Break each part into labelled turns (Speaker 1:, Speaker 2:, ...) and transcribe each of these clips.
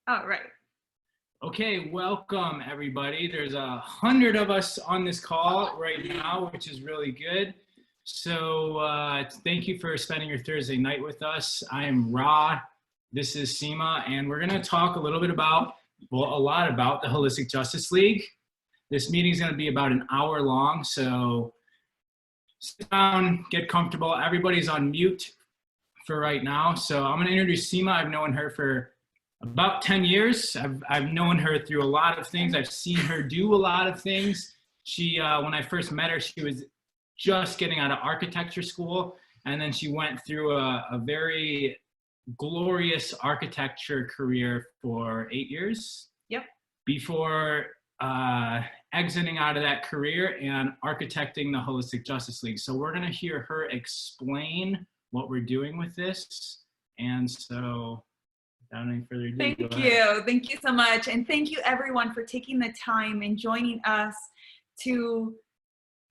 Speaker 1: All right.
Speaker 2: Okay, welcome everybody. There's 100 of us on this call right now, which is really good. So thank you for spending your Thursday night with us. I am Ra. This is Seema, and we're going to talk a little bit about, well, a lot about the Holistic Justice League. This meeting is going to be about an hour long, so sit down, get comfortable. Everybody's on mute for right now. So I'm going to introduce Seema. I've known her for about 10 years. I've known her through a lot of things. I've seen her do a lot of things. She, when I first met her, she was just getting out of architecture school. And then she went through a very glorious architecture career for 8 years.
Speaker 1: Yep.
Speaker 2: Before exiting out of that career and architecting the Holistic Justice League. So we're going to hear her explain what we're doing with this. And so without any further ado,
Speaker 1: Thank you so much. And thank you everyone for taking the time and joining us to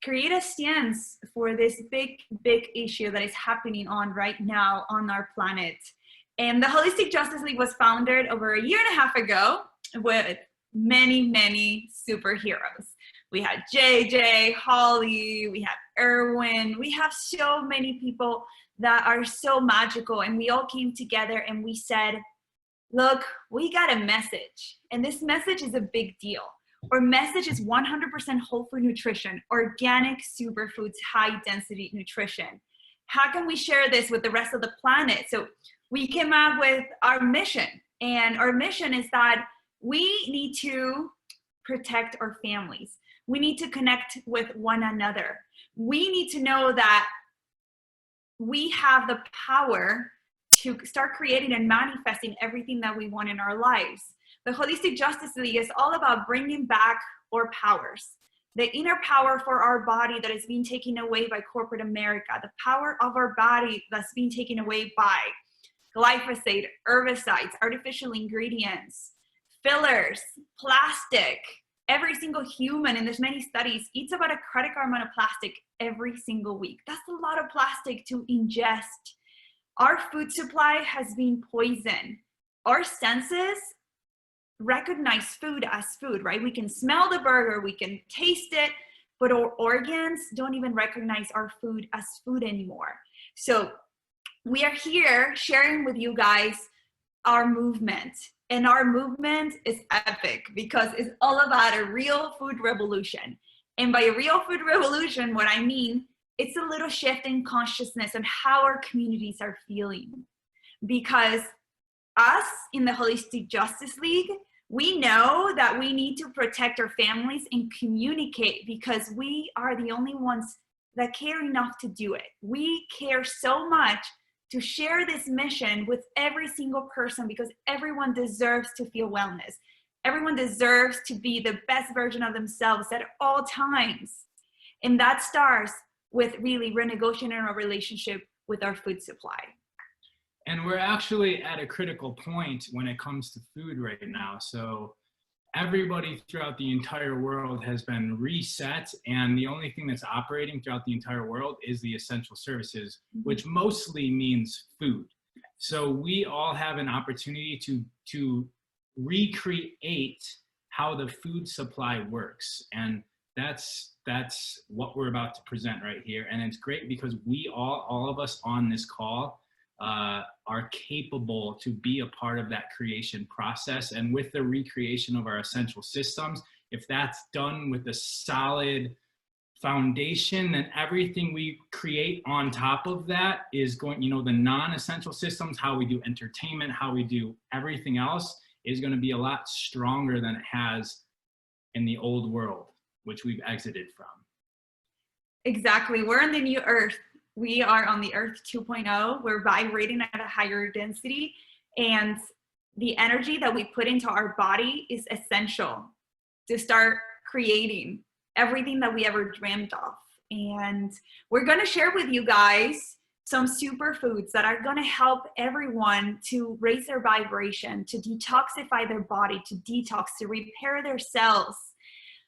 Speaker 1: create a stance for this big issue that is happening on right now on our planet. And the Holistic Justice League was founded over a year and a half ago with many superheroes. We had JJ, Holly, we have Erwin, we have so many people that are so magical, and we all came together and we said, look, we got a message, and this message is a big deal. Our message is 100% whole food nutrition, organic superfoods, high density nutrition. How can we share this with the rest of the planet? So we came up with our mission, and our mission is that we need to protect our families. We need to connect with one another. We need to know that we have the power to start creating and manifesting everything that we want in our lives. The Holistic Justice League is all about bringing back our powers. The inner power for our body that is being taken away by corporate America, the power of our body that's being taken away by glyphosate, herbicides, artificial ingredients, fillers, plastic. Every single human, and there's many studies, eats about a credit card amount of plastic every single week. That's a lot of plastic to ingest. Our food supply has been poisoned. Our senses recognize food as food, right? We can smell the burger, we can taste it, but our organs don't even recognize our food as food anymore. So we are here sharing with you guys our movement. And our movement is epic because it's all about a real food revolution. And by a real food revolution, what I mean, it's a little shift in consciousness on how our communities are feeling. Because us in the Holistic Justice League, we know that we need to protect our families and communicate because we are the only ones that care enough to do it. We care so much to share this mission with every single person because everyone deserves to feel wellness. Everyone deserves to be the best version of themselves at all times. And that starts with really renegotiating our relationship with our food supply.
Speaker 2: And we're actually at a critical point when it comes to food right now. So everybody throughout the entire world has been reset, and the only thing that's operating throughout the entire world is the essential services, which mostly means food. So we all have an opportunity to recreate how the food supply works. And that's what we're about to present right here. And it's great because we all of us on this call are capable to be a part of that creation process. And with the recreation of our essential systems, if that's done with a solid foundation, then everything we create on top of that is going, the non-essential systems, how we do entertainment, how we do everything else is going to be a lot stronger than it has in the old world, which we've exited from.
Speaker 1: Exactly. We're in the new earth. We are on the earth 2.0. We're vibrating at a higher density, and the energy that we put into our body is essential to start creating everything that we ever dreamed of. And we're going to share with you guys some superfoods that are going to help everyone to raise their vibration, to detoxify their body, to detox, to repair their cells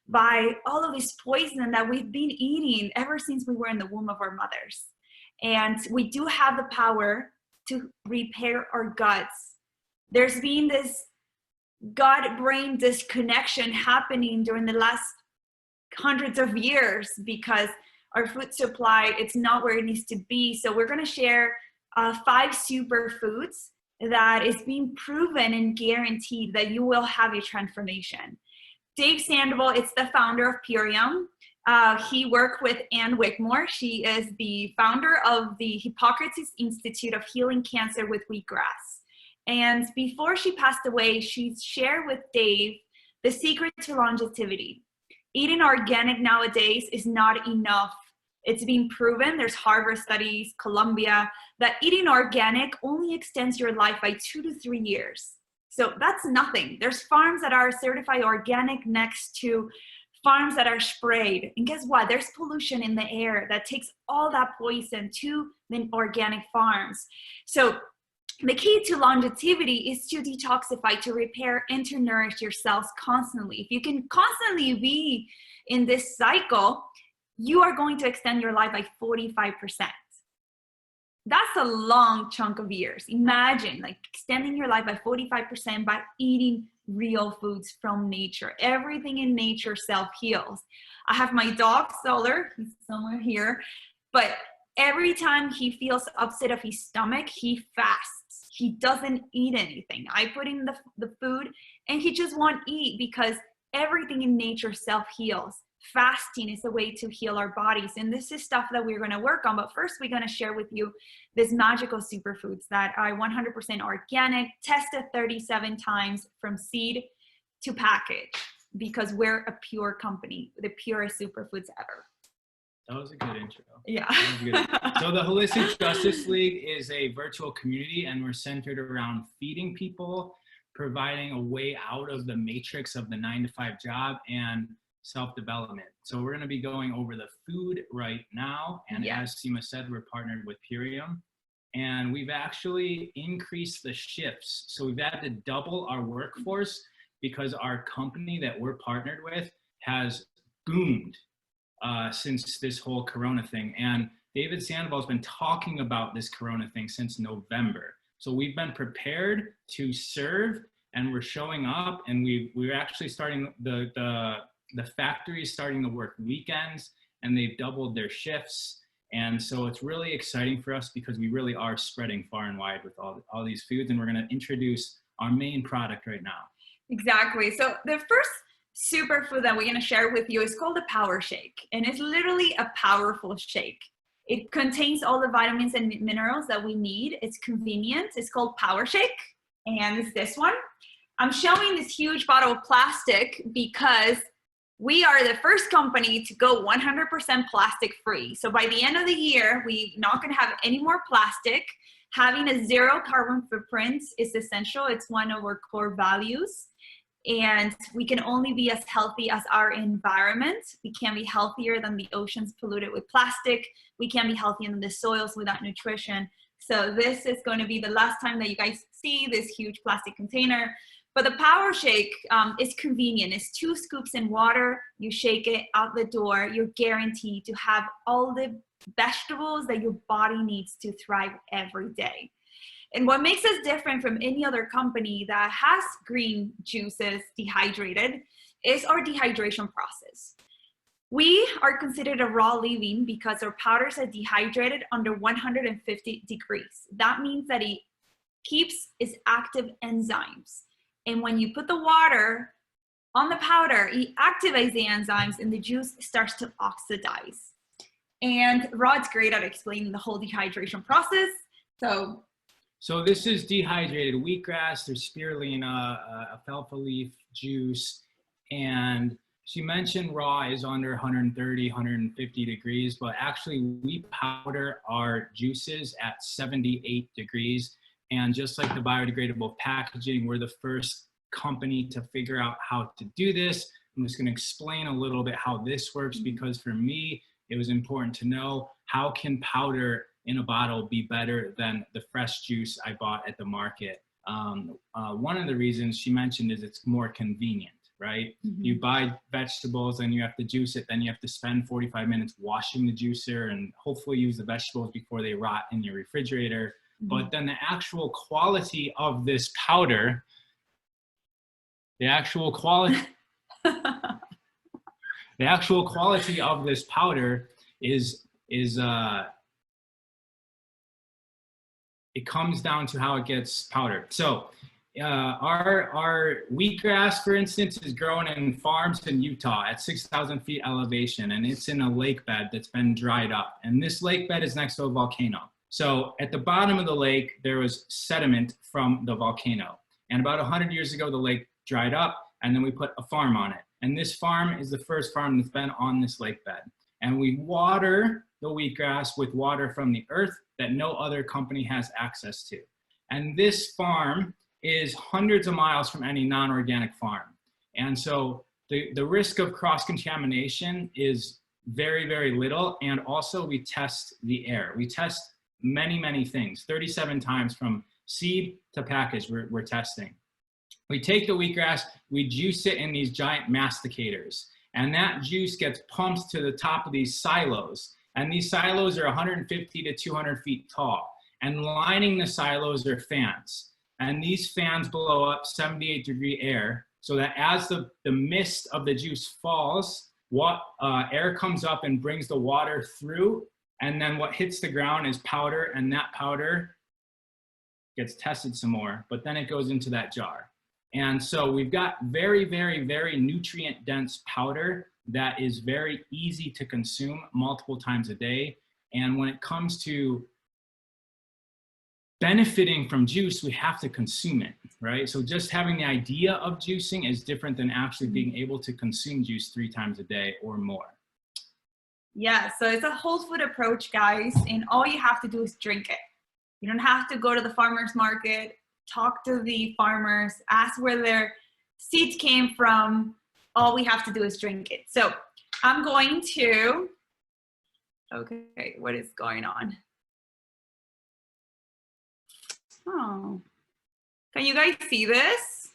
Speaker 1: by all of this poison that we've been eating ever since we were in the womb of our mothers. And we do have the power to repair our guts. There's been this gut-brain disconnection happening during the last hundreds of years because our food supply, it's not where it needs to be. So we're going to share 5 superfoods that is being proven and guaranteed that you will have a transformation. Dave Sandoval is the founder of Purium. He worked with Ann Wickmore. She is the founder of the Hippocrates Institute of Healing Cancer with Wheatgrass. And before she passed away, she shared with Dave the secret to longevity. Eating organic nowadays is not enough. It's been proven, there's Harvard studies, Columbia, that eating organic only extends your life by 2 to 3 years. So that's nothing. There's farms that are certified organic next to farms that are sprayed. And guess what? There's pollution in the air that takes all that poison to the organic farms. So the key to longevity is to detoxify, to repair and to nourish your cells constantly. If you can constantly be in this cycle, you are going to extend your life by 45%. That's a long chunk of years. Imagine like extending your life by 45% by eating real foods from nature. Everything in nature self-heals. I have my dog, Solar, he's somewhere here, but every time he feels upset of his stomach, he fasts. He doesn't eat anything. I put in the food and he just won't eat because everything in nature self-heals. Fasting is a way to heal our bodies. And this is stuff that we're going to work on. But first, we're going to share with you these magical superfoods that are 100% organic, tested 37 times from seed to package, because we're a pure company, the purest superfoods ever.
Speaker 2: That was a good intro.
Speaker 1: Yeah.
Speaker 2: So the Holistic Justice League is a virtual community, and we're centered around feeding people, providing a way out of the matrix of the 9-to-5 job, and self-development. So we're going to be going over the food right now. And as Seema said, we're partnered with Purium. And we've actually increased the shifts. So we've had to double our workforce because our company that we're partnered with has boomed since this whole Corona thing. And David Sandoval has been talking about this Corona thing since November. So we've been prepared to serve, and we're showing up, and we're actually starting the factory is starting to work weekends, and they've doubled their shifts. And so it's really exciting for us because we really are spreading far and wide with all these foods. And we're going to introduce our main product right now.
Speaker 1: Exactly. So the first superfood that we're going to share with you is called a power shake. And it's literally a powerful shake. It contains all the vitamins and minerals that we need. It's convenient. It's called Power Shake. And it's this one. I'm showing this huge bottle of plastic because we are the first company to go 100% plastic free. So by the end of the year, we're not going to have any more plastic. Having a 0 carbon footprint is essential. It's one of our core values. And we can only be as healthy as our environment. We can't be healthier than the oceans polluted with plastic. We can't be healthier than the soils without nutrition. So this is going to be the last time that you guys see this huge plastic container. But the Power Shake is convenient. It's 2 scoops in water. You shake it out the door. You're guaranteed to have all the vegetables that your body needs to thrive every day. And what makes us different from any other company that has green juices dehydrated is our dehydration process. We are considered a raw living because our powders are dehydrated under 150 degrees. That means that it keeps its active enzymes. And when you put the water on the powder, it activates the enzymes and the juice starts to oxidize. And Rod's great at explaining the whole dehydration process. So
Speaker 2: this is dehydrated wheatgrass. There's spirulina, alfalfa leaf juice, and she mentioned raw is under 130, 150 degrees, but actually we powder our juices at 78 degrees. And just like the biodegradable packaging, we're the first company to figure out how to do this. I'm just going to explain a little bit how this works, because for me, it was important to know how can powder in a bottle be better than the fresh juice I bought at the market. One of the reasons she mentioned is it's more convenient, right? Mm-hmm. You buy vegetables and you have to juice it, then you have to spend 45 minutes washing the juicer and hopefully use the vegetables before they rot in your refrigerator. Mm-hmm. But then the actual quality of this powder The actual quality, the actual quality of this powder is it comes down to how it gets powdered. So our wheatgrass, for instance, is grown in farms in Utah at 6,000 feet elevation, and it's in a lake bed that's been dried up. And this lake bed is next to a volcano. So at the bottom of the lake, there was sediment from the volcano. And about 100 years ago, the lake dried up, and then we put a farm on it. And this farm is the first farm that's been on this lake bed. And we water the wheatgrass with water from the earth that no other company has access to. And this farm is hundreds of miles from any non-organic farm. And so the risk of cross-contamination is very, very little. And also we test the air. We test many, many things, 37 times from seed to package we're testing. We take the wheatgrass, we juice it in these giant masticators. And that juice gets pumped to the top of these silos. And these silos are 150 to 200 feet tall. And lining the silos are fans. And these fans blow up 78-degree air so that as the mist of the juice falls, air comes up and brings the water through. And then what hits the ground is powder, and that powder gets tested some more, but then it goes into that jar. And so we've got very, very, very nutrient dense powder that is very easy to consume multiple times a day. And when it comes to benefiting from juice, we have to consume it, right? So just having the idea of juicing is different than actually being able to consume juice 3 times a day or more.
Speaker 1: Yeah, so it's a whole food approach, guys, and all you have to do is drink it. You don't have to go to the farmer's market, talk to the farmers, ask where their seeds came from. All we have to do is drink it. So I'm going to, okay, what is going on? Oh, can you guys see this?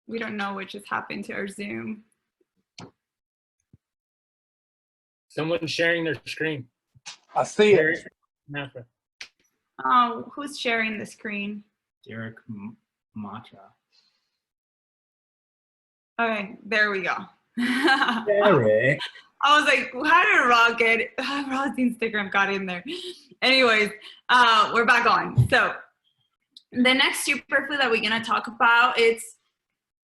Speaker 1: We don't know what just happened to our Zoom.
Speaker 3: Someone's sharing their screen.
Speaker 4: I see it.
Speaker 1: Oh, who's sharing the screen?
Speaker 2: Derek Matra.
Speaker 1: Okay, there we go.
Speaker 4: Derek.
Speaker 1: I was like, how did Rod's Instagram got in there? Anyways, we're back on. So the next superfood that we're gonna talk about, it's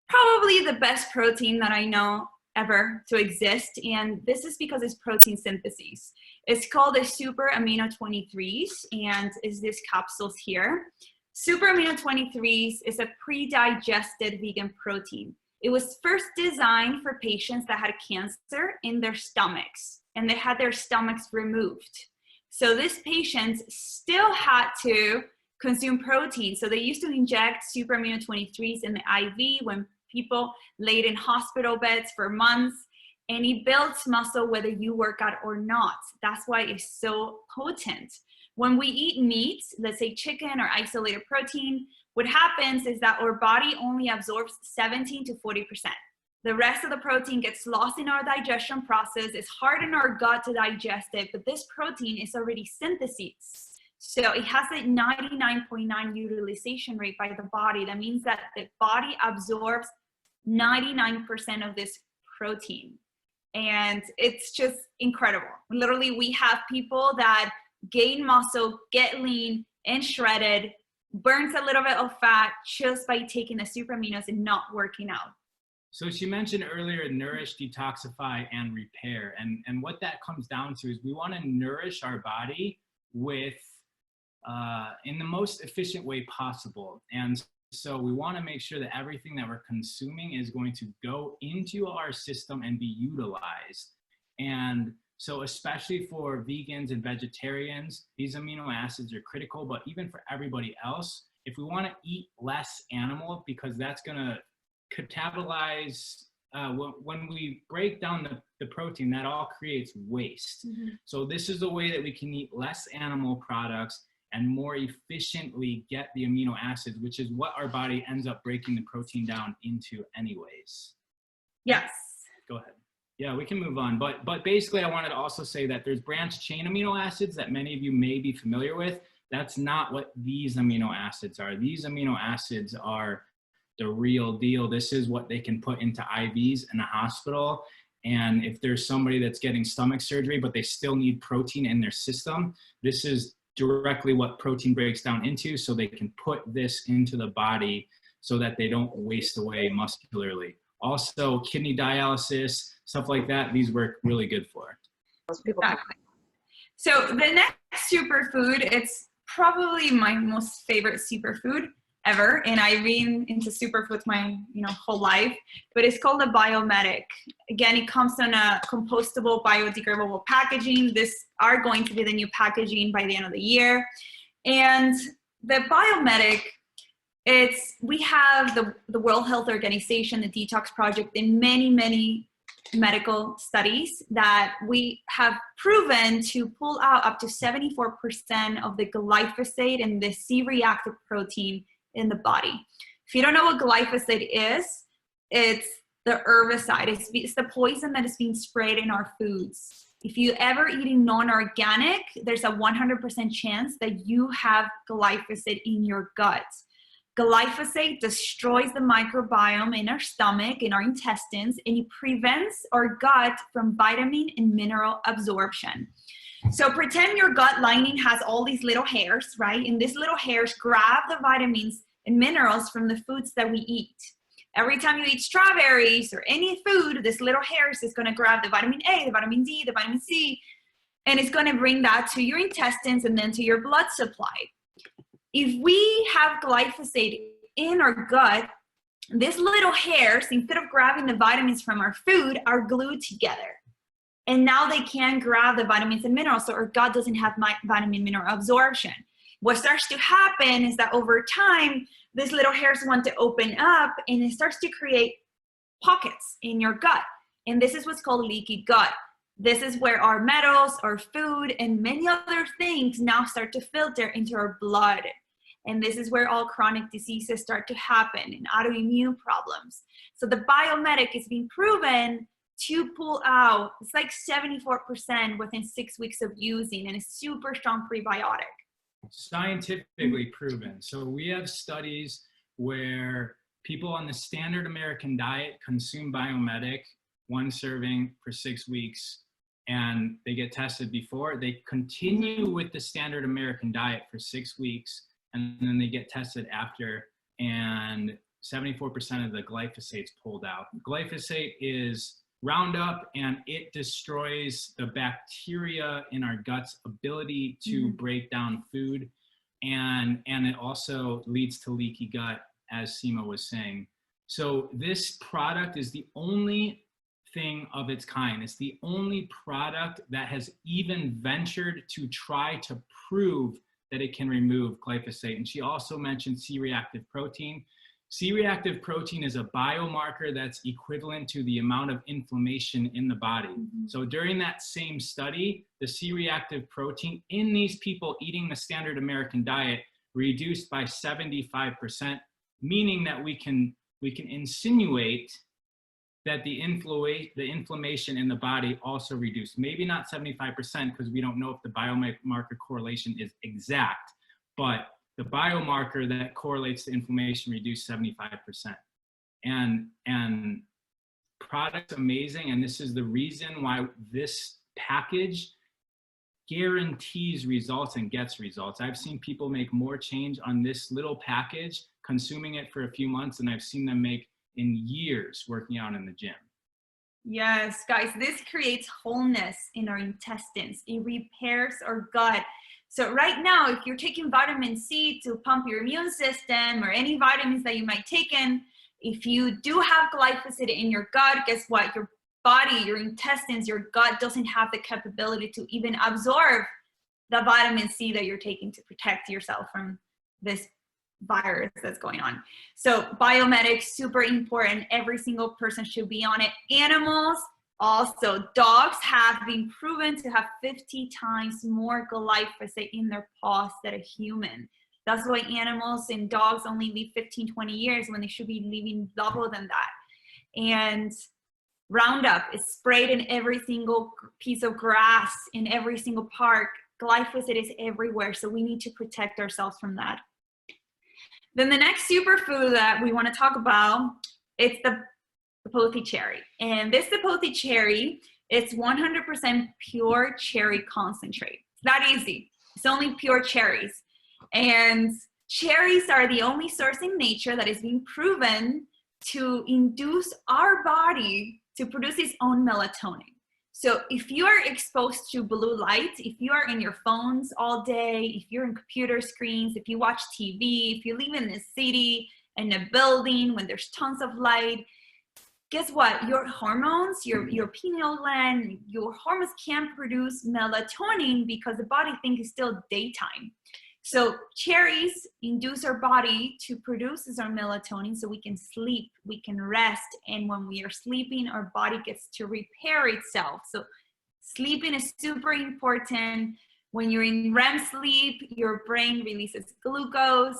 Speaker 1: probably the best protein that I know ever to exist, and this is because it's protein synthesis. It's called the super amino 23s, and is this capsules here. Super amino 23s is a pre-digested vegan protein. It was first designed for patients that had cancer in their stomachs, and they had their stomachs removed. So these patients still had to consume protein. So they used to inject super amino 23s in the IV when people laid in hospital beds for months, and it builds muscle whether you work out or not. That's why it's so potent. When we eat meat, let's say chicken or isolated protein, what happens is that our body only absorbs 17 to 40%. The rest of the protein gets lost in our digestion process. It's hard in our gut to digest it, but this protein is already synthesized. So it has a 99.9 utilization rate by the body. That means that the body absorbs 99% of this protein. And it's just incredible. Literally, we have people that gain muscle, get lean and shredded, burns a little bit of fat just by taking the super aminos and not working out.
Speaker 2: So she mentioned earlier, nourish, detoxify, and repair. And what that comes down to is we want to nourish our body with in the most efficient way possible. And so we want to make sure that everything that we're consuming is going to go into our system and be utilized. And so especially for vegans and vegetarians, these amino acids are critical, but even for everybody else, if we want to eat less animal, because that's going to catabolize, when we break down the protein, that all creates waste. Mm-hmm. So this is a way that we can eat less animal products and more efficiently get the amino acids, which is what our body ends up breaking the protein down into anyways.
Speaker 1: Yes.
Speaker 2: Go ahead. Yeah, we can move on. But basically, I wanted to also say that there's branched chain amino acids that many of you may be familiar with. That's not what these amino acids are. These amino acids are the real deal. This is what they can put into IVs in a hospital. And if there's somebody that's getting stomach surgery, but they still need protein in their system, this is directly what protein breaks down into, so they can put this into the body so that they don't waste away muscularly. Also, kidney dialysis, stuff like that, these work really good for.
Speaker 1: Exactly. So the next superfood, it's probably my most favorite superfood ever, and I've been into superfoods my whole life, but it's called a biomedic. Again, it comes in a compostable, biodegradable packaging. This are going to be the new packaging by the end of the year. And the biomedic, we have the World Health Organization, the Detox Project, and many medical studies that we have proven to pull out up to 74% of the glyphosate and the C-reactive protein in the body. If you don't know what glyphosate is, it's the herbicide. It's the poison that is being sprayed in our foods. If you ever eating non-organic, there's a 100% chance that you have glyphosate in your gut. Glyphosate destroys the microbiome in our stomach, in our intestines, and it prevents our gut from vitamin and mineral absorption. So pretend your gut lining has all these little hairs, right? And these little hairs grab the vitamins and minerals from the foods that we eat. Every time you eat strawberries or any food, this little hairs is going to grab the vitamin A, the vitamin D, the vitamin C, and it's going to bring that to your intestines and then to your blood supply. If we have glyphosate in our gut, these little hairs, instead of grabbing the vitamins from our food, are glued together. And now they can grab the vitamins and minerals, so our gut doesn't have vitamin mineral absorption. What starts to happen is that over time, these little hairs want to open up, and it starts to create pockets in your gut. And this is what's called leaky gut. This is where our metals, our food, and many other things now start to filter into our blood. And this is where all chronic diseases start to happen and autoimmune problems. So the biomedic is being proven to pull out, it's like 74% within 6 weeks of using, and a super strong prebiotic.
Speaker 2: Scientifically proven. So we have studies where people on the standard American diet consume biomedic, 1 serving for 6 weeks, and they get tested before. They continue with the standard American diet for 6 weeks, and then they get tested after, and 74% of the glyphosate's pulled out. Glyphosate is Roundup, and it destroys the bacteria in our gut's ability to break down food, and it also leads to leaky gut, as Seema was saying. So this product is the only thing of its kind. It's the only product that has even ventured to try to prove that it can remove glyphosate. And she also mentioned C-reactive protein. C-reactive protein is a biomarker that's equivalent to the amount of inflammation in the body. So during that same study, the C-reactive protein in these people eating the standard American diet reduced by 75%, meaning that we can insinuate that the inflammation in the body also reduced. Maybe not 75%, because we don't know if the biomarker correlation is exact, but the biomarker that correlates to inflammation reduced 75%. And product's amazing, and this is the reason why this package guarantees results and gets results. I've seen people make more change on this little package, consuming it for a few months, than I've seen them make in years working out in the gym.
Speaker 1: Yes, guys, this creates wholeness in our intestines. It repairs our gut. So right now, if you're taking vitamin C to pump your immune system, or any vitamins that you might take in, if you do have glyphosate in your gut, guess what? Your body, your intestines, your gut doesn't have the capability to even absorb the vitamin C that you're taking to protect yourself from this virus that's going on. So biomedic, super important. Every single person should be on it. Animals, also, dogs have been proven to have 50 times more glyphosate in their paws than a human. That's why animals and dogs only live 15, 20 years when they should be living double than that. And Roundup is sprayed in every single piece of grass, in every single park. Glyphosate is everywhere, so we need to protect ourselves from that. Then the next superfood that we want to talk about, it's the sapote cherry. And this sapote cherry, it's 100% pure cherry concentrate. It's that easy. It's only pure cherries. And cherries are the only source in nature that is being proven to induce our body to produce its own melatonin. So if you are exposed to blue light, if you are in your phones all day, if you're in computer screens, if you watch TV, if you live in a city, in a building when there's tons of light, guess what? Your hormones, your pineal gland, your hormones can't produce melatonin because the body thinks it's still daytime. So cherries induce our body to produce our melatonin so we can sleep, we can rest. And when we are sleeping, our body gets to repair itself. So sleeping is super important. When you're in REM sleep, your brain releases glucose,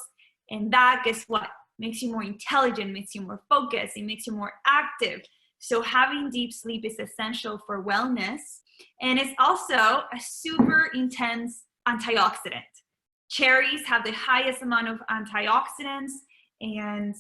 Speaker 1: and that, guess what? Makes you more intelligent, makes you more focused, it makes you more active. So having deep sleep is essential for wellness. And it's also a super intense antioxidant. Cherries have the highest amount of antioxidants, and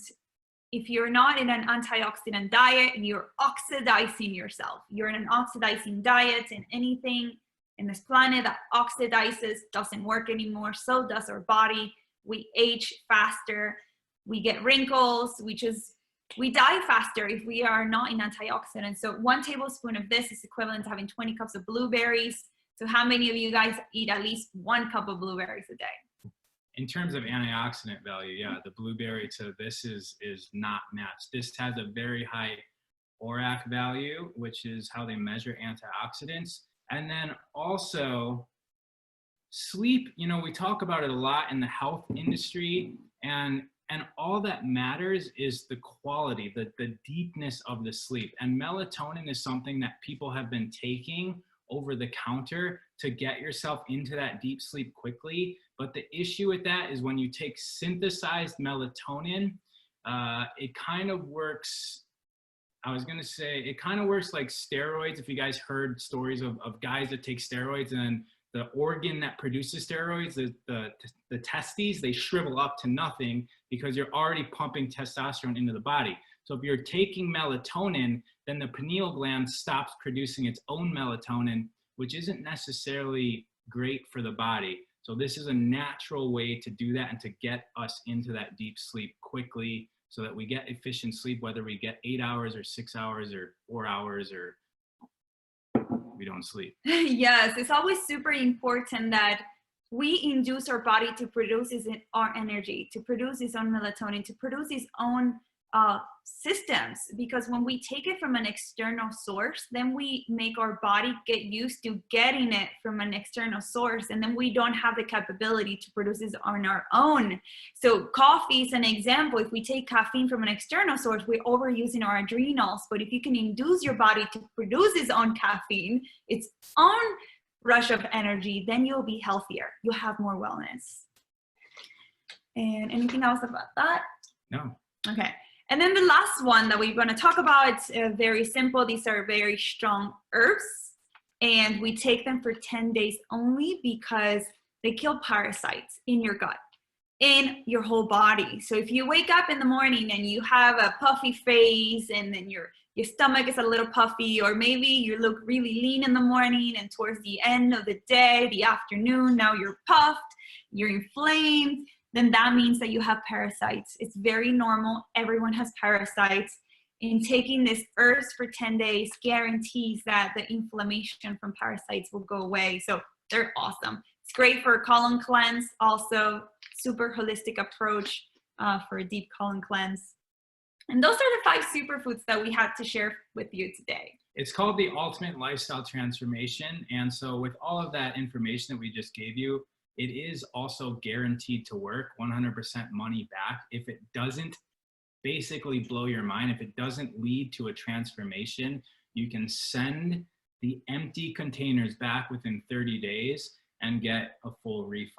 Speaker 1: if you're not in an antioxidant diet, you're oxidizing yourself. You're in an oxidizing diet, and anything in this planet that oxidizes doesn't work anymore. So does our body. We age faster, we get wrinkles, we die faster if we are not in antioxidants. So 1 tablespoon of this is equivalent to having 20 cups of blueberries. So how many of you guys eat at least 1 cup of blueberries a day?
Speaker 2: In terms of antioxidant value, yeah, the blueberry to this is not matched. This has a very high ORAC value, which is how they measure antioxidants. And then also sleep, you know, we talk about it a lot in the health industry, and all that matters is the quality, the deepness of the sleep. And melatonin is something that people have been taking over the counter to get yourself into that deep sleep quickly. But the issue with that is when you take synthesized melatonin, it kind of works, it kind of works like steroids. If you guys heard stories of guys that take steroids, and the organ that produces steroids, the testes, they shrivel up to nothing because you're already pumping testosterone into the body. So if you're taking melatonin, then the pineal gland stops producing its own melatonin, which isn't necessarily great for the body. So this is a natural way to do that and to get us into that deep sleep quickly so that we get efficient sleep, whether we get 8 hours or 6 hours or 4 hours or we don't sleep.
Speaker 1: Yes, it's always super important that we induce our body to produce our energy, to produce its own melatonin, to produce its own systems, because when we take it from an external source, then we make our body get used to getting it from an external source, and then we don't have the capability to produce it on our own. So coffee is an example. If we take caffeine from an external source, we're overusing our adrenals. But if you can induce your body to produce its own caffeine, its own rush of energy, then you'll be healthier, you'll have more wellness. And anything else about that?
Speaker 2: No.
Speaker 1: Okay. And then the last one that we're going to talk about, it's very simple. These are very strong herbs, and we take them for 10 days only because they kill parasites in your gut, in your whole body. So if you wake up in the morning and you have a puffy face, and then your stomach is a little puffy, or maybe you look really lean in the morning, and towards the end of the day, the afternoon, now you're puffed, you're inflamed, then that means that you have parasites. It's very normal. Everyone has parasites. And taking this herbs for 10 days guarantees that the inflammation from parasites will go away. So they're awesome. It's great for a colon cleanse. Also, super holistic approach for a deep colon cleanse. And those are the 5 superfoods that we had to share with you today.
Speaker 2: It's called the Ultimate Lifestyle Transformation. And so with all of that information that we just gave you, it is also guaranteed to work, 100% money back. If it doesn't basically blow your mind, if it doesn't lead to a transformation, you can send the empty containers back within 30 days and get a full refund.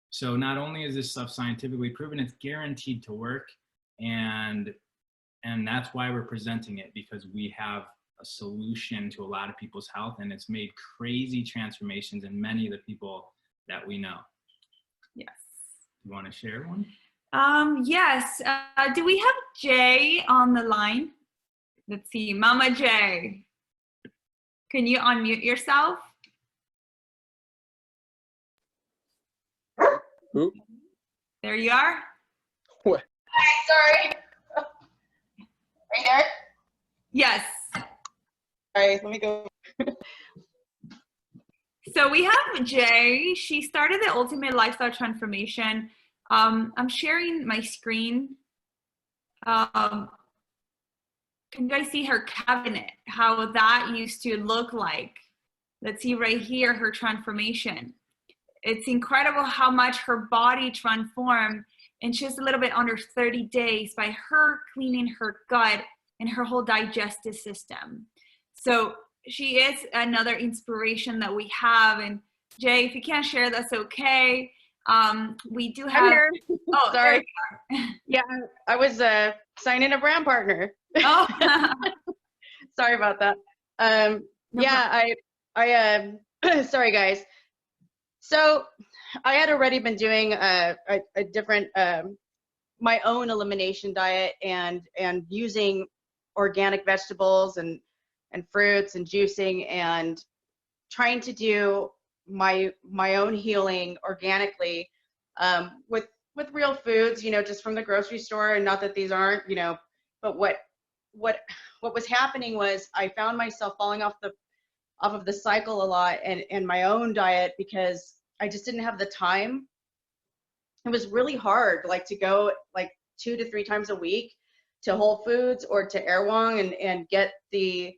Speaker 2: So not only is this stuff scientifically proven, it's guaranteed to work. And that's why we're presenting it, because we have a solution to a lot of people's health, and it's made crazy transformations in many of the people that we know.
Speaker 1: Yes.
Speaker 2: You want to share one?
Speaker 1: Yes. Do we have Jay on the line? Let's see. Mama Jay. Can you unmute yourself?
Speaker 4: Oop.
Speaker 1: There you are.
Speaker 4: What?
Speaker 5: Sorry. Are you there?
Speaker 1: Yes.
Speaker 5: All right, let me go.
Speaker 1: So we have Jay. She started the Ultimate Lifestyle Transformation. I'm sharing my screen. Can you guys see her cabinet? How that used to look like? Let's see right here, her transformation. It's incredible how much her body transformed in just a little bit under 30 days by her cleaning her gut and her whole digestive system. So she is another inspiration that we have. And Jay, if you can't share, that's okay. We do have.
Speaker 5: I'm here.
Speaker 1: Oh,
Speaker 5: Sorry. Yeah, I was signing a brand partner.
Speaker 1: Oh.
Speaker 5: Sorry about that.
Speaker 1: No
Speaker 5: yeah, I sorry guys. So I had already been doing a different my own elimination diet and using organic vegetables and fruits and juicing and trying to do my own healing organically with real foods, you know, just from the grocery store. And not that these aren't, you know, but what was happening was I found myself falling off of the cycle a lot and my own diet because I just didn't have the time. It was really hard, like to go like 2 to 3 times a week to Whole Foods or to Erewhon and get the,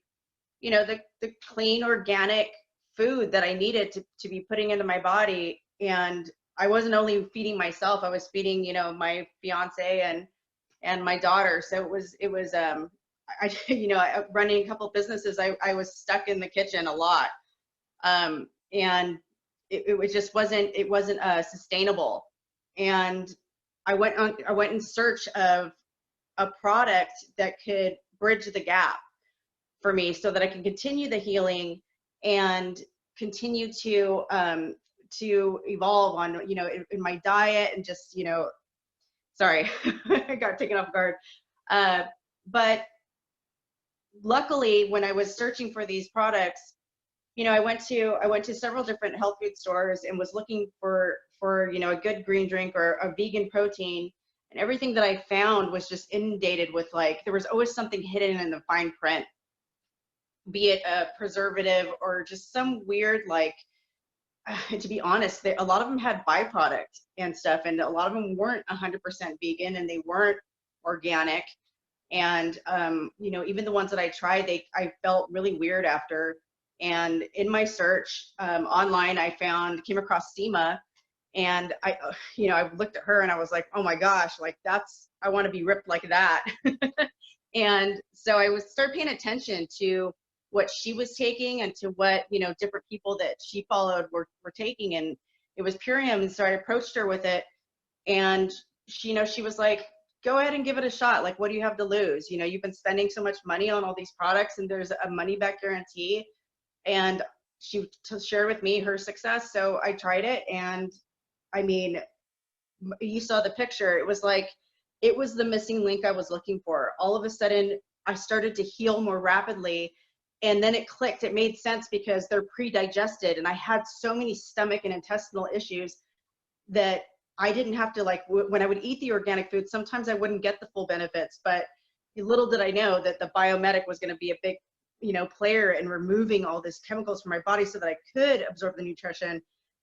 Speaker 5: you know, the clean organic food that I needed to be putting into my body. And I wasn't only feeding myself, I was feeding, you know, my fiance and my daughter. So it was I you know, running a couple businesses, I was stuck in the kitchen a lot. And it just wasn't sustainable. And I went in search of a product that could bridge the gap for me so that I can continue the healing and continue to evolve on, you know, in my diet and just, you know, sorry, I got taken off guard. But luckily when I was searching for these products, you know, I went to several different health food stores and was looking for, you know, a good green drink or a vegan protein, and everything that I found was just inundated with, like, there was always something hidden in the fine print, be it a preservative or just some weird, like, to be honest, a lot of them had byproduct and stuff, and a lot of them weren't 100% vegan and they weren't organic. And you know, even the ones that I tried, I felt really weird after. And in my search online, I came across Seema, and you know, I looked at her and I was like, oh my gosh, like I want to be ripped like that. And so I started paying attention to what she was taking and to what, you know, different people that she followed were taking, and it was Purium. And so I approached her with it, and she, you know, she was like, go ahead and give it a shot. Like, what do you have to lose? You know, you've been spending so much money on all these products, and there's a money back guarantee. And she shared with me her success. So I tried it, and I mean, you saw the picture. It was like, it was the missing link I was looking for. All of a sudden, I started to heal more rapidly. And then it clicked. It made sense because they're pre-digested. And I had so many stomach and intestinal issues that I didn't have to, like, when I would eat the organic food, sometimes I wouldn't get the full benefits. But little did I know that the biomedic was going to be a big, you know, player in removing all these chemicals from my body so that I could absorb the nutrition.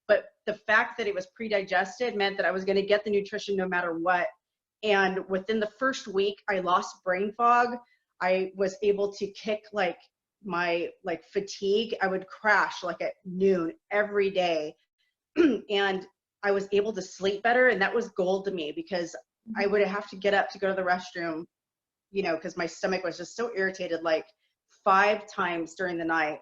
Speaker 5: But the fact that it was pre-digested meant that I was going to get the nutrition no matter what. And within the first week, I lost brain fog. I was able to kick, like, my, like, fatigue. I would crash like at noon every day. And I was able to sleep better. And that was gold to me, because I would have to get up to go to the restroom, you know, because my stomach was just so irritated, like 5 times during the night.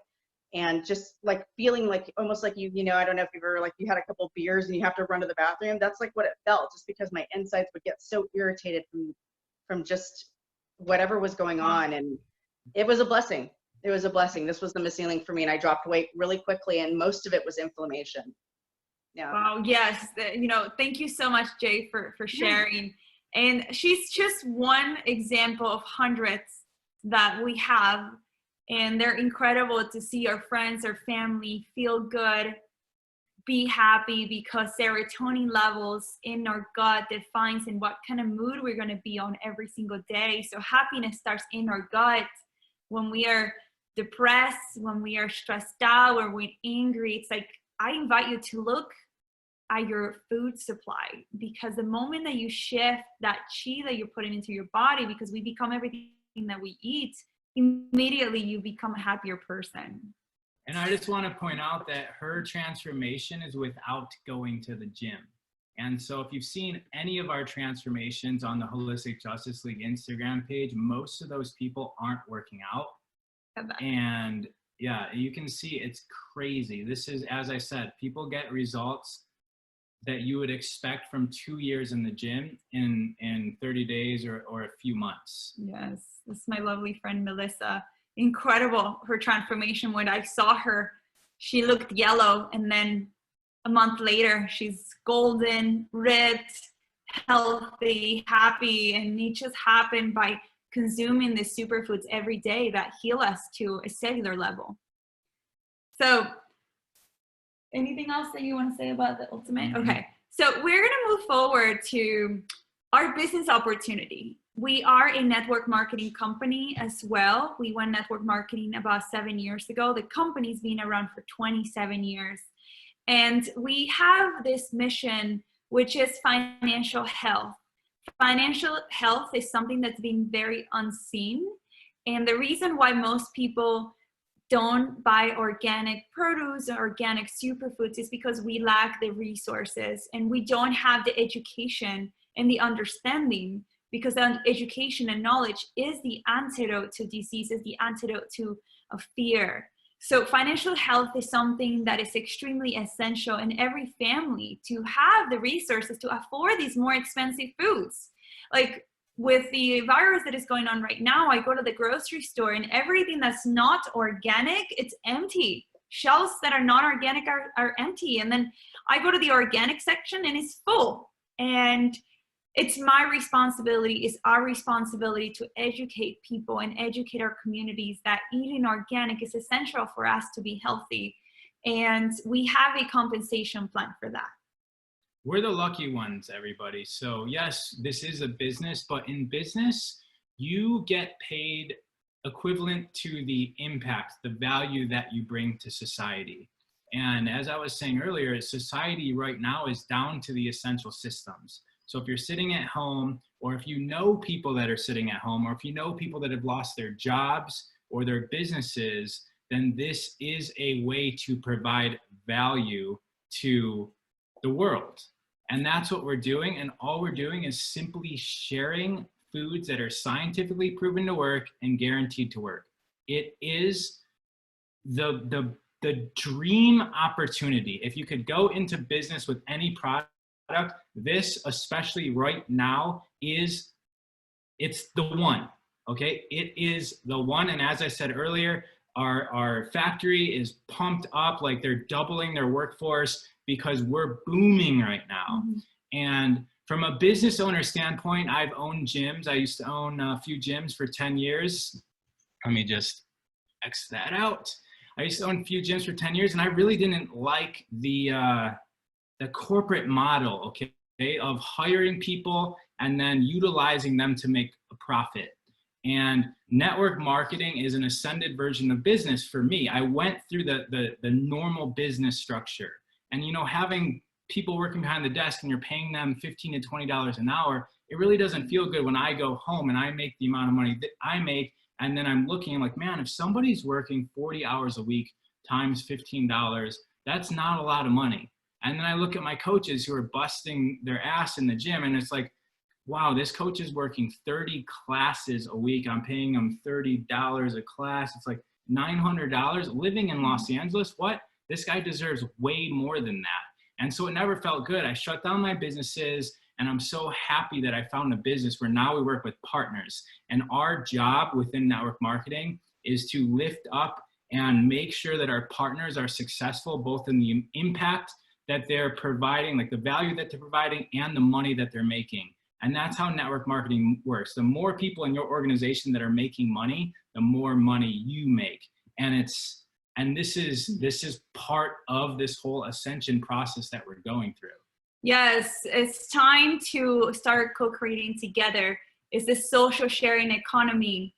Speaker 5: And just like feeling like almost like you know, I don't know if you've ever, like, you had a couple beers and you have to run to the bathroom. That's like what it felt, just because my insides would get so irritated from just whatever was going on. And it was a blessing. It was a blessing. This was the missing link for me. And I dropped weight really quickly, and most of it was inflammation. Yeah.
Speaker 1: Wow, yes. Thank you so much, Jay, for sharing. And she's just one example of hundreds that we have. And they're incredible to see our friends, our family feel good, be happy, because serotonin levels in our gut defines in what kind of mood we're going to be on every single day. So happiness starts in our gut. When we are depressed, when we are stressed out, or we're angry, it's like, I invite you to look at your food supply, because the moment that you shift that chi that you're putting into your body, because we become everything that we eat, immediately you become a happier person.
Speaker 2: And I just want to point out that her transformation is without going to the gym. And so if you've seen any of our transformations on the Holistic Justice League Instagram page, most of those people aren't working out. And yeah, you can see it's crazy. This is, as I said, people get results that you would expect from 2 years in the gym in 30 days or a few months.
Speaker 1: Yes, this is my lovely friend, Melissa. Incredible, her transformation. When I saw her, she looked yellow, and then a month later, she's golden, ripped, healthy, happy, and it just happened by consuming the superfoods every day that heal us to a cellular level. So, anything else that you want to say about the ultimate? Okay, so we're going to move forward to our business opportunity. We are a network marketing company as well. We went network marketing about 7 years ago. The company's been around for 27 years. And we have this mission, which is financial health. Financial health is something that's been very unseen. And the reason why most people don't buy organic produce or organic superfoods is because we lack the resources, and we don't have the education and the understanding, because education and knowledge is the antidote to disease, is the antidote to fear. So financial health is something that is extremely essential in every family, to have the resources to afford these more expensive foods. Like with the virus that is going on right now, I go to the grocery store and everything that's not organic, it's empty. Shelves that are not organic are empty. And then I go to the organic section and it's full. And it's my responsibility, it's our responsibility to educate people and educate our communities that eating organic is essential for us to be healthy. And we have a compensation plan for that.
Speaker 2: We're the lucky ones, everybody. So yes, this is a business, but in business, you get paid equivalent to the impact, the value that you bring to society. And as I was saying earlier, society right now is down to the essential systems. So if you're sitting at home, or if you know people that are sitting at home, or if you know people that have lost their jobs or their businesses, then this is a way to provide value to the world. And that's what we're doing. And all we're doing is simply sharing foods that are scientifically proven to work and guaranteed to work. It is the dream opportunity. If you could go into business with any product, this, especially right now, it's the one. Okay, it is the one. And as I said earlier, our factory is pumped up, like they're doubling their workforce because we're booming right now. Mm-hmm. And from a business owner standpoint, I've owned gyms. I used to own a few gyms for 10 years. Let me just X that out. I used to own a few gyms for 10 years, and I really didn't like the corporate model, okay, of hiring people and then utilizing them to make a profit. And network marketing is an ascended version of business for me. I went through the normal business structure, and having people working behind the desk and you're paying them $15 to $20 an hour, it really doesn't feel good when I go home and I make the amount of money that I make, and then I'm looking like, man, if somebody's working 40 hours a week times $15, that's not a lot of money. And then I look at my coaches who are busting their ass in the gym, and it's like, wow, this coach is working 30 classes a week. I'm paying him $30 a class. It's like $900 living in Los Angeles. What? This guy deserves way more than that. And so it never felt good. I shut down my businesses, and I'm so happy that I found a business where now we work with partners. And our job within network marketing is to lift up and make sure that our partners are successful, both in the impact that they're providing, like the value that they're providing and the money that they're making. And that's how network marketing works. The more people in your organization that are making money, the more money you make. And this is part of this whole ascension process that we're going through.
Speaker 1: Yes, it's time to start co-creating together. It's the social sharing economy.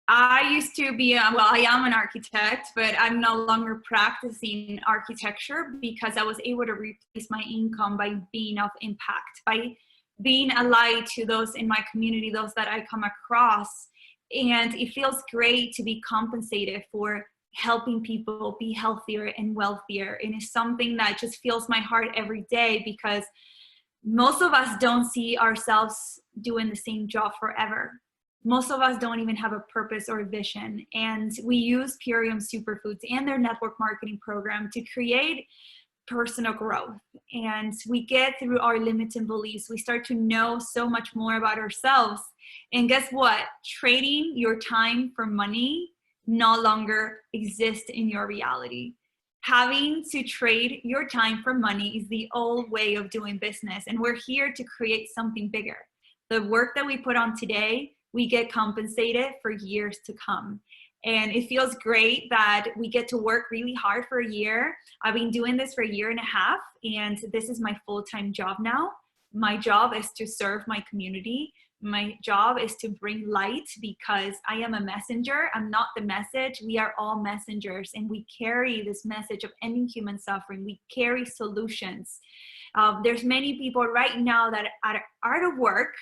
Speaker 1: I used to be, well, I am an architect, but I'm no longer practicing architecture because I was able to replace my income by being of impact, by being a light to those in my community, those that I come across. And it feels great to be compensated for helping people be healthier and wealthier. And it's something that just fills my heart every day because most of us don't see ourselves doing the same job forever. Most of us don't even have a purpose or a vision. And we use Purium Superfoods and their network marketing program to create personal growth. And we get through our limiting beliefs. We start to know so much more about ourselves. And guess what? Trading your time for money no longer exists in your reality. Having to trade your time for money is the old way of doing business. And we're here to create something bigger. The work that we put on today, we get compensated for years to come. And it feels great that we get to work really hard for a year. I've been doing this for a year and a half, and this is my full-time job now. My job is to serve my community. My job is to bring light because I am a messenger. I'm not the message. We are all messengers, and we carry this message of ending human suffering. We carry solutions. There's many people right now that are out of work.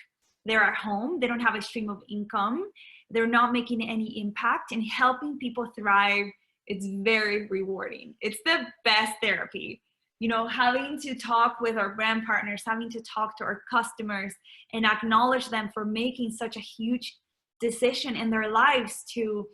Speaker 1: They're at home. They don't have a stream of income. They're not making any impact, and helping people thrive, it's very rewarding. It's the best therapy. You know, having to talk with our brand partners, having to talk to our customers and acknowledge them for making such a huge decision in their lives to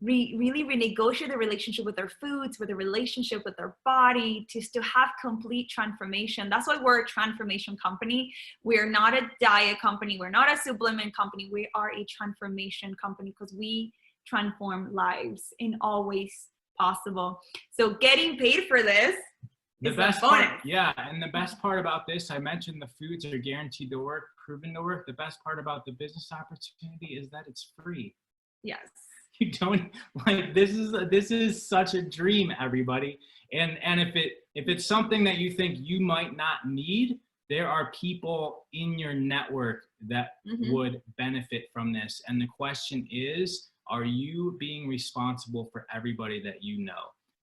Speaker 1: really renegotiate the relationship with their foods, with the relationship with their body, to have complete transformation. That's why we're a transformation company. We're not a diet company. We're not a supplement company. We are a transformation company because we transform lives in all ways possible. So getting paid for this,
Speaker 2: the best part, yeah, and the best part about this, I mentioned the foods are guaranteed to work, proven to work. The best part about the business opportunity is that it's free.
Speaker 1: Yes.
Speaker 2: You don't, like, this is such a dream, everybody. And if it's something that you think you might not need, there are people in your network that would benefit from this. And the question is, are you being responsible for everybody that you know?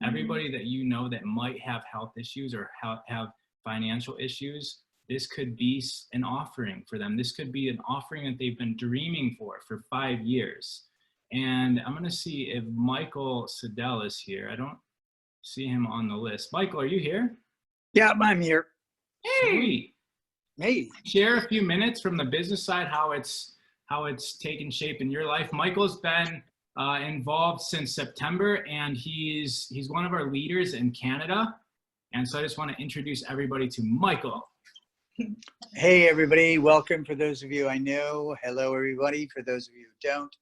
Speaker 2: Everybody that you know that might have health issues or have financial issues, this could be an offering for them. This could be an offering that they've been dreaming for 5 years. And I'm going to see if Michael Siddell is here. I don't see him on the list. Michael, are you here?
Speaker 4: Yeah, I'm here.
Speaker 2: Sweet.
Speaker 4: Hey.
Speaker 2: Share a few minutes from the business side, how it's taken shape in your life. Michael's been involved since September, and he's one of our leaders in Canada. And so I just want to introduce everybody to Michael.
Speaker 4: Hey, everybody. Welcome for those of you I know. Hello, everybody. For those of you who don't.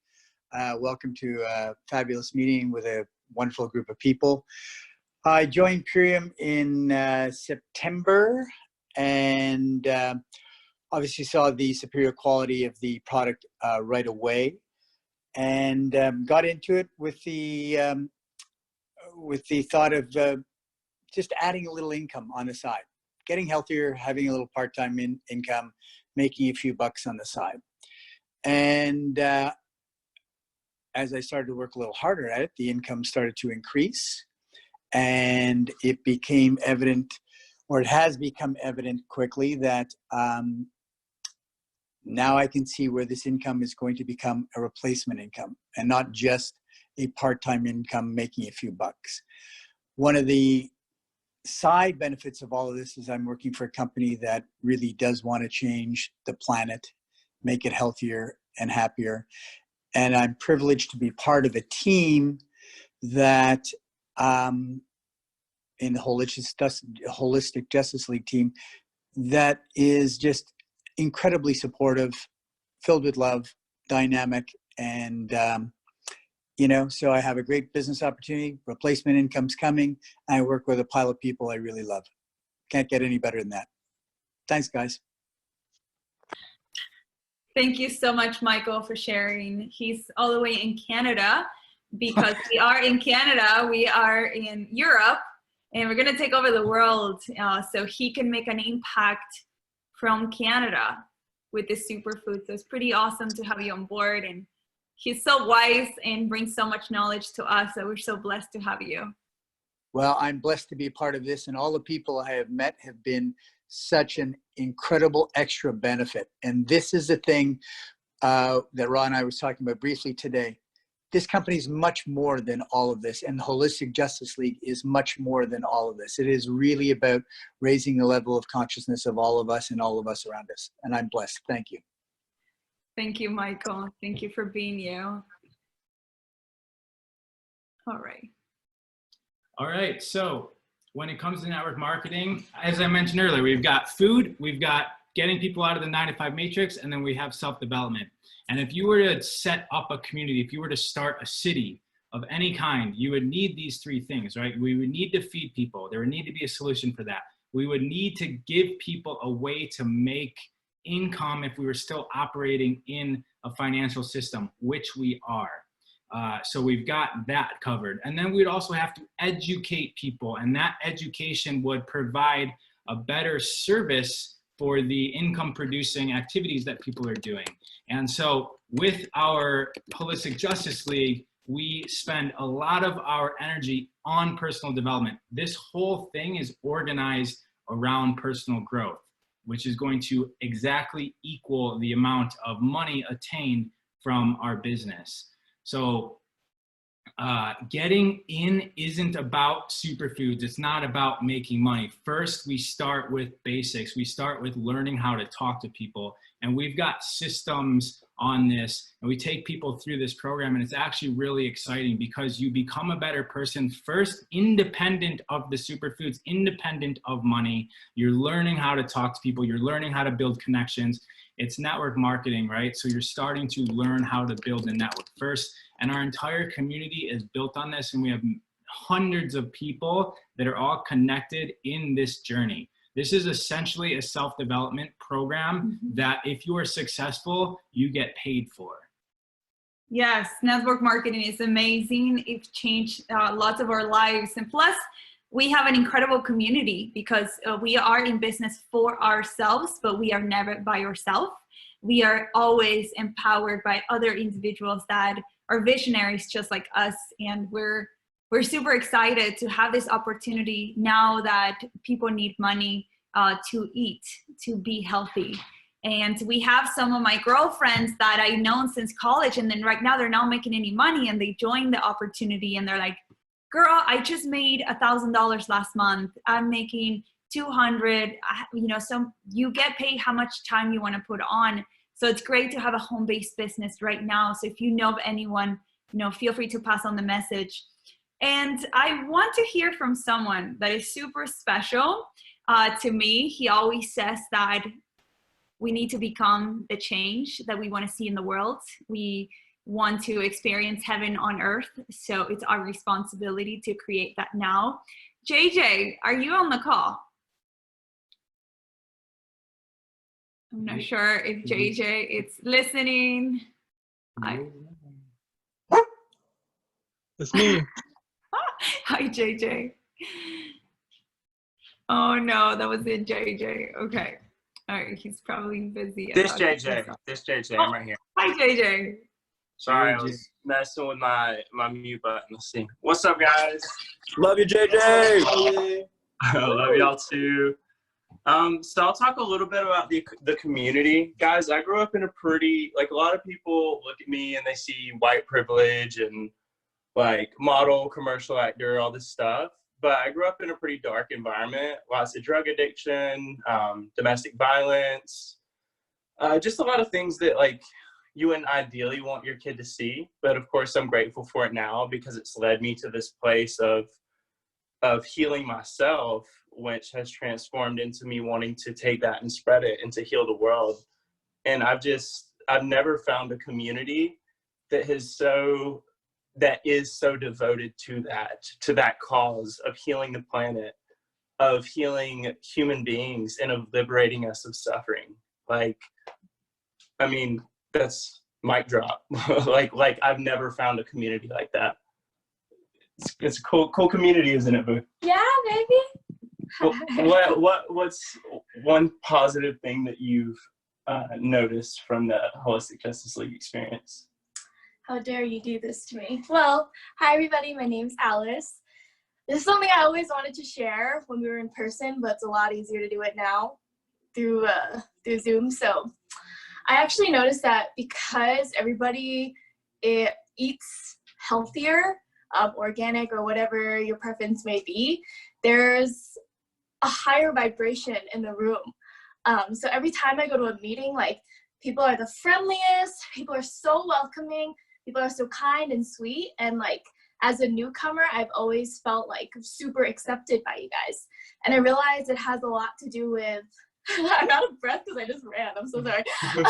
Speaker 4: Welcome to a fabulous meeting with a wonderful group of people. I joined Purium in September and obviously saw the superior quality of the product right away, and got into it with the thought of just adding a little income on the side, getting healthier, having a little part-time income, making a few bucks on the side. And as I started to work a little harder at it, the income started to increase, and it became evident, or it has become evident quickly, that now I can see where this income is going to become a replacement income and not just a part-time income making a few bucks. One of the side benefits of all of this is I'm working for a company that really does want to change the planet, make it healthier and happier. And I'm privileged to be part of a team that, in the Holistic Justice League team, that is just incredibly supportive, filled with love, dynamic, and so I have a great business opportunity. Replacement income's coming. I work with a pile of people I really love. Can't get any better than that. Thanks, guys.
Speaker 1: Thank you so much, Michael, for sharing. He's all the way in Canada because we are in Canada, we are in Europe, and we're going to take over the world so he can make an impact from Canada with the superfood. So it's pretty awesome to have you on board. And he's so wise and brings so much knowledge to us. So we're so blessed to have you.
Speaker 4: Well, I'm blessed to be a part of this, and all the people I have met have been such an incredible extra benefit. And this is the thing that Ron and I was talking about briefly today. This company is much more than all of this, and the Holistic Justice League is much more than all of this. It is really about raising the level of consciousness of all of us and all of us around us. And I'm blessed. Thank you.
Speaker 1: Thank you, Michael. Thank you for being you. All right.
Speaker 2: All right, so when it comes to network marketing, as I mentioned earlier, we've got food, we've got getting people out of the 9-to-5 matrix, and then we have self-development. And if you were to set up a community, if you were to start a city of any kind, you would need these three things, right? We would need to feed people. There would need to be a solution for that. We would need to give people a way to make income if we were still operating in a financial system, which we are. So we've got that covered. And then we'd also have to educate people, and that education would provide a better service for the income producing activities that people are doing. And so with our Holistic Justice League, we spend a lot of our energy on personal development. This whole thing is organized around personal growth, which is going to exactly equal the amount of money attained from our business. So getting in isn't about superfoods. It's not about making money. First, we start with basics. We start with learning how to talk to people. And we've got systems on this, and we take people through this program, and it's actually really exciting because you become a better person first, independent of the superfoods, independent of money. You're learning how to talk to people. You're learning how to build connections. It's network marketing, right? So you're starting to learn how to build a network first. And our entire community is built on this, and we have hundreds of people that are all connected in this journey. This is essentially a self-development program that if you are successful, you get paid for.
Speaker 1: Yes, network marketing is amazing. It's changed lots of our lives. And plus, we have an incredible community because we are in business for ourselves, but we are never by ourselves. We are always empowered by other individuals that are visionaries just like us. And we're super excited to have this opportunity now that people need money to eat, to be healthy. And we have some of my girlfriends that I've known since college, and then right now they're not making any money, and they joined the opportunity and they're like, girl, I just made $1,000 last month. I'm making 200, you know, so you get paid how much time you want to put on. So it's great to have a home-based business right now. So if you know of anyone, you know, feel free to pass on the message. And I want to hear from someone that is super special to me. He always says that we need to become the change that we want to see in the world. We want to experience heaven on earth. So it's our responsibility to create that now. JJ, are you on the call? I'm not sure if JJ is listening.
Speaker 6: It's me.
Speaker 1: Hi, JJ. Oh no, that was it, JJ. Okay. All right, he's probably busy.
Speaker 6: This JJ, I'm right here.
Speaker 1: Hi, JJ.
Speaker 6: Sorry, I was messing with my mute button. Let's see. What's up, guys? Love you, JJ. I love y'all too. So I'll talk a little bit about the community. Guys, I grew up in a pretty, like, a lot of people look at me and they see white privilege and like model, commercial actor, all this stuff. But I grew up in a pretty dark environment, lots of drug addiction, domestic violence, just a lot of things that like you wouldn't ideally want your kid to see. But of course, I'm grateful for it now because it's led me to this place of healing myself, which has transformed into me wanting to take that and spread it and to heal the world. And I've never found a community that is so devoted to that cause of healing the planet. of healing human beings and of liberating us of suffering. Like, I mean, that's mic drop. like I've never found a community like that. It's a cool community, isn't it, Boo?
Speaker 7: Yeah, maybe.
Speaker 6: What's one positive thing that you've noticed from the Holistic Justice League experience?
Speaker 7: How dare you do this to me? Well, hi everybody, my name's Alice. This is something I always wanted to share when we were in person, but it's a lot easier to do it now through Zoom. So I actually noticed that because everybody eats healthier, organic or whatever your preference may be, there's a higher vibration in the room. So every time I go to a meeting, like, people are the friendliest, people are so welcoming, people are so kind and sweet, and like, as a newcomer, I've always felt like super accepted by you guys. And I realize it has a lot to do with, I'm out of breath because I just ran, I'm so sorry. I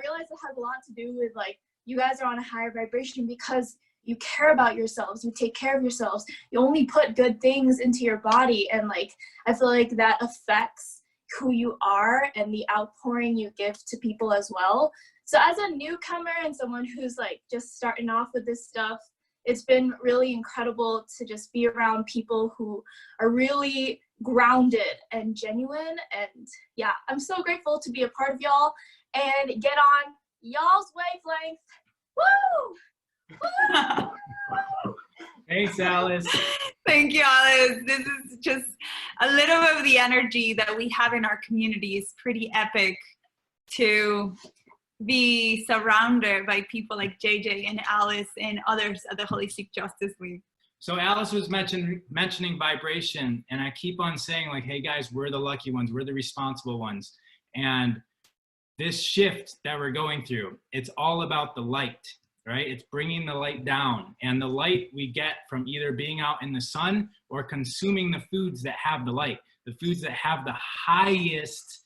Speaker 7: realize it has a lot to do with, like, you guys are on a higher vibration because you care about yourselves, you take care of yourselves, you only put good things into your body, and like, I feel like that affects who you are and the outpouring you give to people as well. So as a newcomer and someone who's like just starting off with this stuff, it's been really incredible to just be around people who are really grounded and genuine. And yeah, I'm so grateful to be a part of y'all and get on y'all's wavelength. Woo!
Speaker 2: Thanks, Alice.
Speaker 1: Thank you, Alice. This is just a little bit of the energy that we have in our community is pretty epic to be surrounded by people like JJ and Alice and others at the Holistic Justice League.
Speaker 2: So Alice was mentioning vibration, and I keep on saying, like, hey guys, we're the lucky ones, we're the responsible ones. And this shift that we're going through, it's all about the light, right? It's bringing the light down, and the light we get from either being out in the sun or consuming the foods that have the light, the foods that have the highest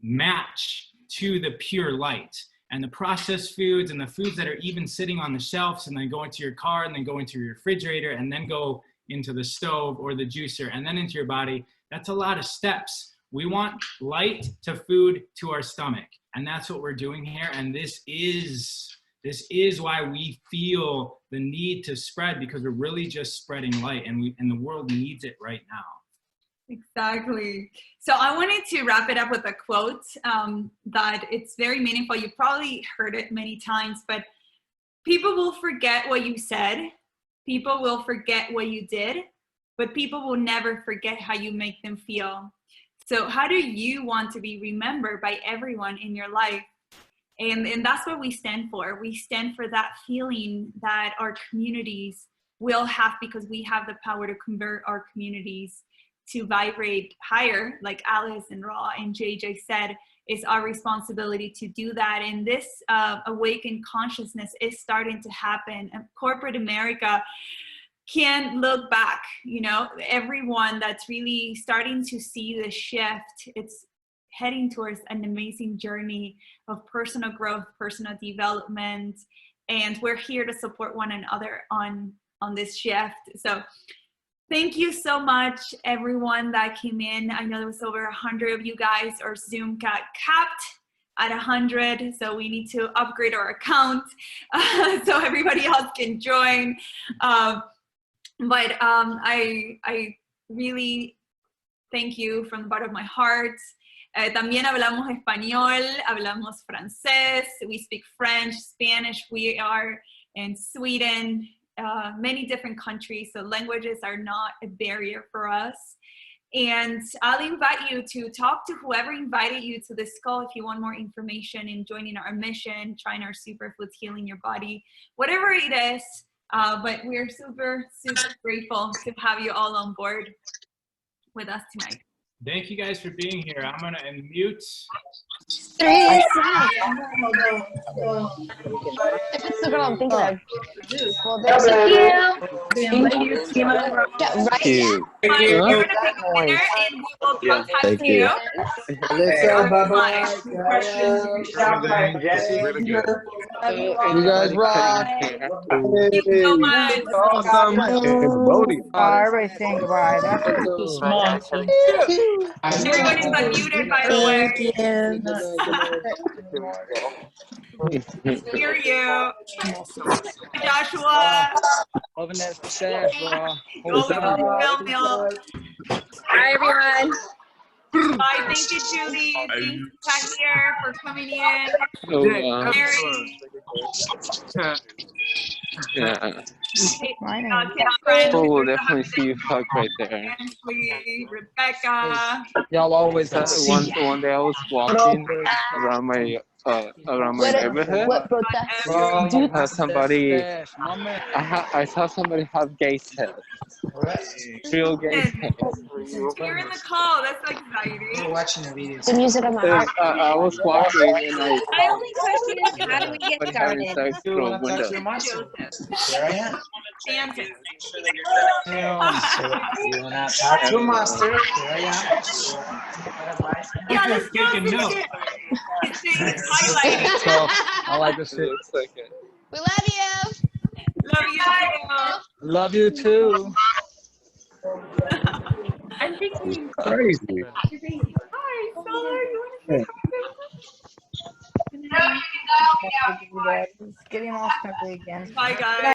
Speaker 2: match to the pure light. And the processed foods and the foods that are even sitting on the shelves and then go into your car and then go into your refrigerator and then go into the stove or the juicer and then into your body, that's a lot of steps. We want light to food to our stomach, and that's what we're doing here. And this is why we feel the need to spread, because we're really just spreading light, and the world needs it right now.
Speaker 1: Exactly. So I wanted to wrap it up with a quote that it's very meaningful. You probably heard it many times, but people will forget what you said. People will forget what you did, but people will never forget how you make them feel. So how do you want to be remembered by everyone in your life? And that's what we stand for. We stand for that feeling that our communities will have, because we have the power to convert our communities to vibrate higher, like Alice and Ra and JJ said. It's our responsibility to do that. And this awakened consciousness is starting to happen. And corporate America can't look back. You know, everyone that's really starting to see the shift, it's heading towards an amazing journey of personal growth, personal development, and we're here to support one another on this shift. So thank you so much, everyone that came in. I know there was over 100 of you guys. Our Zoom got capped at 100, so we need to upgrade our account so everybody else can join. But I really thank you from the bottom of my heart. También hablamos español, hablamos francés, we speak French, Spanish. We are in Sweden, many different countries, so languages are not a barrier for us. And I'll invite you to talk to whoever invited you to this call if you want more information in joining our mission, trying our superfoods, healing your body, whatever it is. But we're super, super grateful to have you all on board with us tonight.
Speaker 2: Thank you guys for being here. I'm gonna unmute.
Speaker 8: 3 seconds. Well, thank you.
Speaker 9: Thank you.
Speaker 8: Get right.
Speaker 1: much.
Speaker 9: you.
Speaker 1: You're gonna pick a winner, and we will contact
Speaker 9: Thank
Speaker 1: you.
Speaker 9: you.
Speaker 10: Alyssa, bye-bye.
Speaker 5: Questions, reached out by Jay.
Speaker 10: You guys rock.
Speaker 1: Thank you so much.
Speaker 9: Awesome.
Speaker 11: Oh, everything right. That's too small.
Speaker 1: Everyone is unmuted, by the way. Hear you. Joshua.
Speaker 11: Open that stash, bro.
Speaker 8: Hi, everyone.
Speaker 1: Bye. Thank you, Julie. Thank you, Tahir, for coming in. Mary.
Speaker 12: Yeah.
Speaker 1: Kids friends.
Speaker 12: People will definitely see you fuck right there.
Speaker 1: Ashley, Rebecca.
Speaker 11: Y'all always have
Speaker 12: One day I was walking around my neighborhood.
Speaker 11: What
Speaker 12: Somebody, I saw somebody have gay sex. Real gay sex.
Speaker 1: You're in the call. That's exciting.
Speaker 10: We're watching the videos.
Speaker 8: The music on my heart.
Speaker 12: I was walking and
Speaker 8: My only question is, how do we get
Speaker 12: having
Speaker 8: started?
Speaker 12: sex through a window.
Speaker 10: Here I am.
Speaker 1: Stanton.
Speaker 10: You wanna talk to a master? Here I am.
Speaker 1: Yeah, let's go.
Speaker 2: Taking notes.
Speaker 1: It's highlighted.
Speaker 11: So, I like this shit.
Speaker 12: Looks like it.
Speaker 8: We love you.
Speaker 1: Love you too.
Speaker 11: Love you too.
Speaker 1: I'm thinking.
Speaker 9: Crazy.
Speaker 1: Hi, Solar. You want to say
Speaker 11: It's getting off country again.
Speaker 1: Bye, guys.